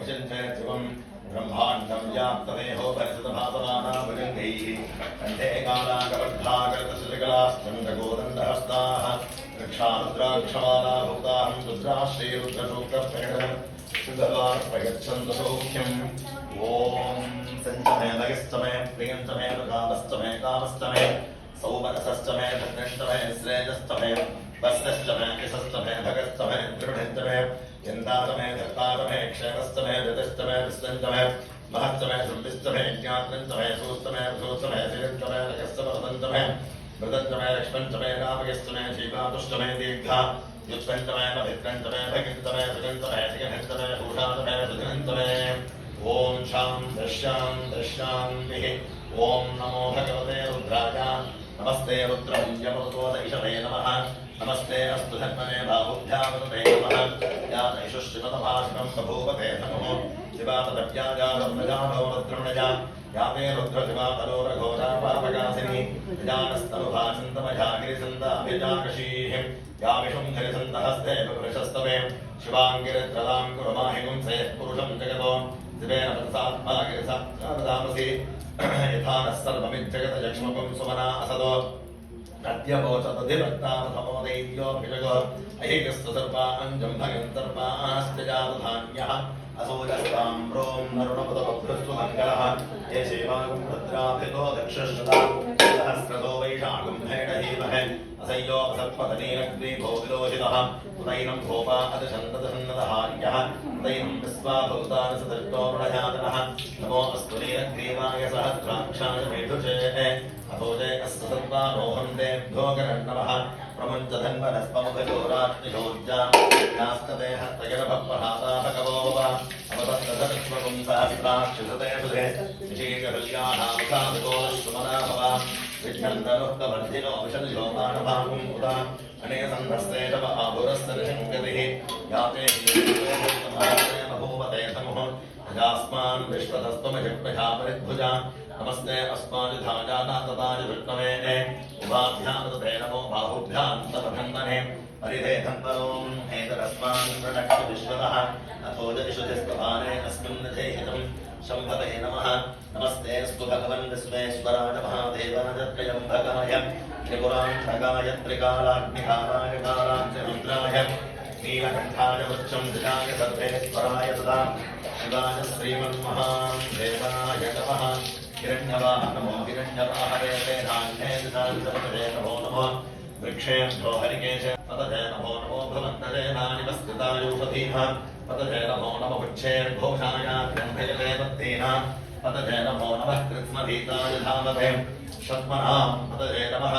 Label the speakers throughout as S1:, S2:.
S1: विशञ्चयत्वं ब्रह्माण्डं व्याप्तदेहो भरतभासमानाभुजङ्गैः कण्ठे कालाकवद्धाकरतश्रुतिकलाश्चन्द्रगोदण्डहस्ताः रक्षारुद्राक्षमाला भूताहं रुद्राश्रीरुद्रसूक्तप्रेरणं शुद्धवान् सौख्यम् ॐ सञ्चमे लयश्चमे प्रियञ्चमे कामश्चमे कामश्चमे सौमनसश्चमे धन्यश्चमे श्रेयश्चमे वस्तश्चमे यशश्चमे भगश्चमे दृढश्चमे यन्दातमे धर्तातमे क्षेमश्चमे धृतश्चमे विश्वञ्चमे महश्चमे श्रुतिश्चमे ज्ञात्रञ्चमे सूश्चमे विशोश्चमे शिरञ्चमे लयश्चमे मृदञ्चमे लक्ष्मञ्चमे रामयश्चमे जीवातुश्चमे दीर्घा युष्पञ्चमे नभित्रञ्चमे भगिञ्चमे सुगञ्चमे शिगञ्चमे भूषाचमे सुधिरञ्चमे ॐ शान्तिः ॐ नमो भगवते रुद्राय नमस्ते रुद्रमुञ्जमरुतोदैषवे नमः नमस्ते अस्तु धन्मने बाहुभ्यामरुते नमः या नैषु श्रीमतभाषणं बभूवते नमो शिवातदव्याजातव्रजानो रुद्रमणया या ते रुद्रशिवातलो रघोरापापकासिनी प्रजानस्तनुभासन्तमजागिरिसन्दाभिजाकशीः या विषुं हरिसन्तहस्ते पुरुषस्तवे शिवाङ्गिरित्रदां कुरुमाहिगुंसे पुरुषं जगतो दिवेन प्रसात्मा गिरिसात्मसि यथा नः सर्वमिज्जगतयक्ष्मकं सुमना असदो नद्यवोचतधिभक्तामथमोदैव्योऽभिषगो अहिकस्तु सर्वाञ्जं भगन्तर्वाश्चजातधान्यः असोजस्ताम्रों नरुणपदपभ्रस्तु मङ्गलः ये सेवागुं भद्राभितो दक्षश्रतां सहस्रतो वैशाखं भेडहीमहे असय्योपसर्पतनीरग्निभो विलोहितः उदैनं भोपा अतिशन्ददसन्नदहार्यः उदैनं विश्वाभूतानसदृष्टो मृणयातनः नमो अस्तु नीरग्रीवाय सहस्राक्षाय मेढुषेः अथोजे अस्तु सर्वारोहं तेभ्यो गणन्नमः प्रमुञ्चधन्वनस्पमुखजोराग्निजोर्जा नास्तते हस्तगर्भप्रहाता भगवो वा अवतस्तधर्ष्मकुं सहस्राक्षिसते सुधे निशीकहल्यानामुखाभितोलश्रुमना भवा विघ्नन्दनुक्तवर्धिनो विशल्यो मानभागुं उदा अनेसन्धस्ते तव आभुरस्तरिशङ्गतिः याते बभूवते तमुः अजास्मान् विश्वतस्त्वमहिप्रजापरिद्भुजा नमस्ते अस्मादिधाजानातताय विष्णवे उभाभ्यां तते नमो बाहुभ्यां तपधन्वने हरिते धन्वनों एतदस्मान् प्रणक्तु विश्वतः अथो जतिषुतिस्त्वभाने अस्मिन् निधेहितं शम्भवे नमः नमस्ते स्तु भगवन् विश्वेश्वराय महादेवाय त्र्यम्बकाय त्रिपुरान्तकाय त्रिकालाग्निकालाय कालाग्निरुद्राय नीलकण्ठाय वृक्षं धिराय सर्वेश्वराय तदा शिवाय श्रीमन्महादेवाय नमः हिरण्यवाह नमो हिरण्यवाहवे ते धान्ये दिशान्तपदे नमो नमः वृक्षेभ्यो हरिकेशे पतजे नमो नमो भवन्तजे नानिमस्कृतायूषधीः पतजे नमो नमः वृक्षेर्घोषाय ग्रन्थयते पत्तीनां पतजे नमो नमः कृत्स्नभीताय धामते शत्मनां पतजे नमः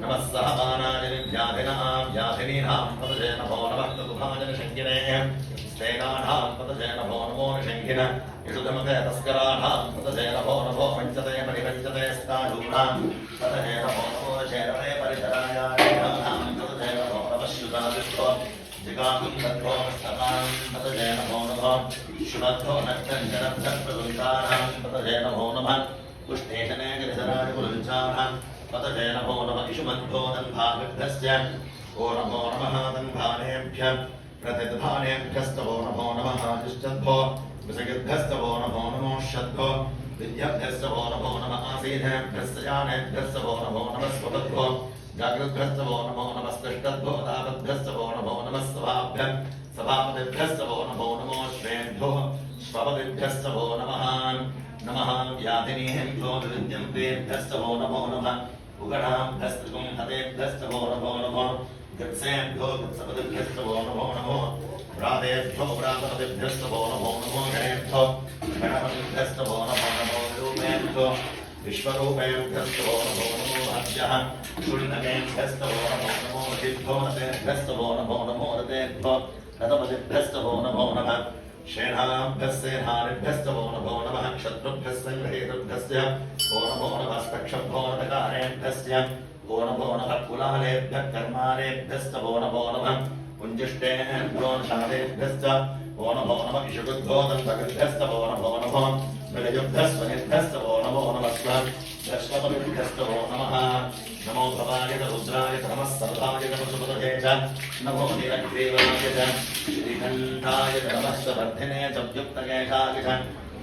S1: नमः सहमानाय व्याधिनां व्याधिनीनां पतजे नमो नमः तदुभाय निषङ्गिने स्तेनानां पतजे नमो नमो निषङ्गिन यशुधमते तस्कराणां पतजे नमो नमो पञ्चते परिपञ्चते स्तायूनां पतजे नमो नमो शैरवे परिधरायाणां पतजे नमो नमः शुभादिष्टो जिगाकुं तद्भो स्तनां पतजे नमो नमः शुभद्धो नक्तञ्जनभ्रप्रवृन्तानां पतजे नमो नमः पुष्टेशने गिरिधराय पुरुषाणां पतजे नमो नमः इषुमद्भो दन्भागभ्यस्य ओ नमो नमः दन्भानेभ्यः प्रतिद्भानेभ्यस्तवो नमो नमः दुश्चद्भो विसगिभ्यस्तवो नमो नमो शद्भो विद्याभ्यस्तवो नमो नमः आसीनेभ्यस्तजानेभ्यस्तवो नमो नमः स्वपद्भो जागृद्भ्यस्तवो नमो नमः स्पृष्टद्भो तावद्भ्यस्तवो नमो नमः सभाभ्यः सभापतिभ्यस्तवो नमो नमो श्रेभ्यो स्वपतिभ्यस्तवो नमः नमः व्याधिनीभ्यो विद्यन्तेभ्यस्तवो नमो नमः उगणाभ्यस्तुं हतेभ्यस्तवो नमो नमः गत्सेभ्यो गत्सपतिभ्यस्तवो नमो नमः व्रातेभ्यो व्रातपतिभ्यस्तवो नमो नमो गणेभ्यो गणपतिभ्यस्तवो नमो नमो रूपेभ्यो विश्वरूपेभ्यस्तवो नमो नमो भक्ष्यः शून्यकेभ्यस्तवो नमो नमो रतिभ्यो रतेभ्यस्तवो नमो नमो रतेभ्यो रतपतिभ्यस्तवो नमो नमः शेनाभ्यस्तेनाभ्यस्तवो नमो नमः क्षत्रुभ्यस्तेभ्यस्य ओ नमो नमः स्तक्षभ्यो नकारेभ्यस्य ओ नमो नमः कुलालेभ्यः कर्मालेभ्यस्तवो नमो नमः कुञ्जिष्टेभ्यो शालेभ्यश्च ओ नमो नमः इषुगुद्भ्यो दन्तगुद्भ्यस्तवो नमो नमः मृगजुभ्यस्वनिभ्यस्तवो नमो नमः दशपतिभ्यस्तवो नमः नमो भवाय रुद्राय नमः सर्वाय पशुपतये च नमो नीलग्रीवाय च श्रीकण्ठाय नमः वर्धिने च व्युक्तकेशाय च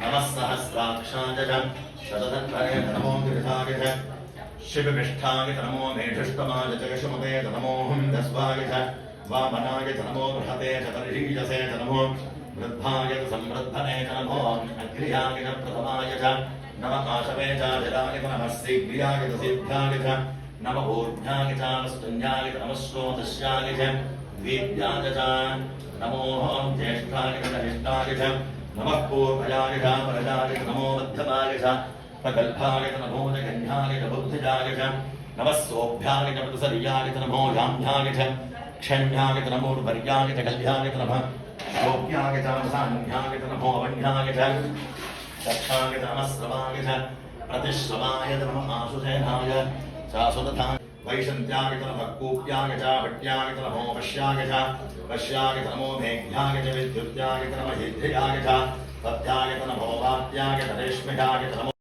S1: नमः सहस्राक्षाय च शतधन्वने नमो गिरिधाय च शिवविष्ठाय नमो मेढुष्टमाय च यशुमते नमो हुन्दस्वाय च वामनाय नमो बृहते च तर्हीजसे नमो वृद्धाय संवृद्धने नमो अग्र्याय प्रथमाय च नमः आशवे च जलाय नमः शीघ्र्याय सिद्ध्याय च नमः ऊर्ध्याय च स्तुन्याय नमः श्रोतस्याय च द्वीप्याय च नमो ज्येष्ठाय च कनिष्ठाय च नमः पूर्वजाय च परजाय च नमो मध्यमाय च प्रगल्भाय च नमो जगन्याय च बुद्धिजाय च नमः सोऽभ्याय च प्रसर्याय च नमो याम्याय च क्षण्याय च नमो वर्याय च कल्याय च नमः शोभ्याय च सान्याय च नमो वन्याय च चक्षाय च नमः श्रवाय च प्रतिश्रवाय च नमः आशुसेनाय चासुरथाय वैशन्त्याय च नमः कूप्याय च भट्याय च नमो वश्याय च वश्याय च नमो मेघ्याय च विद्युत्याय च नमः हिद्ध्याय च तथ्याय च नमो वात्याय च रेश्म्याय च नमो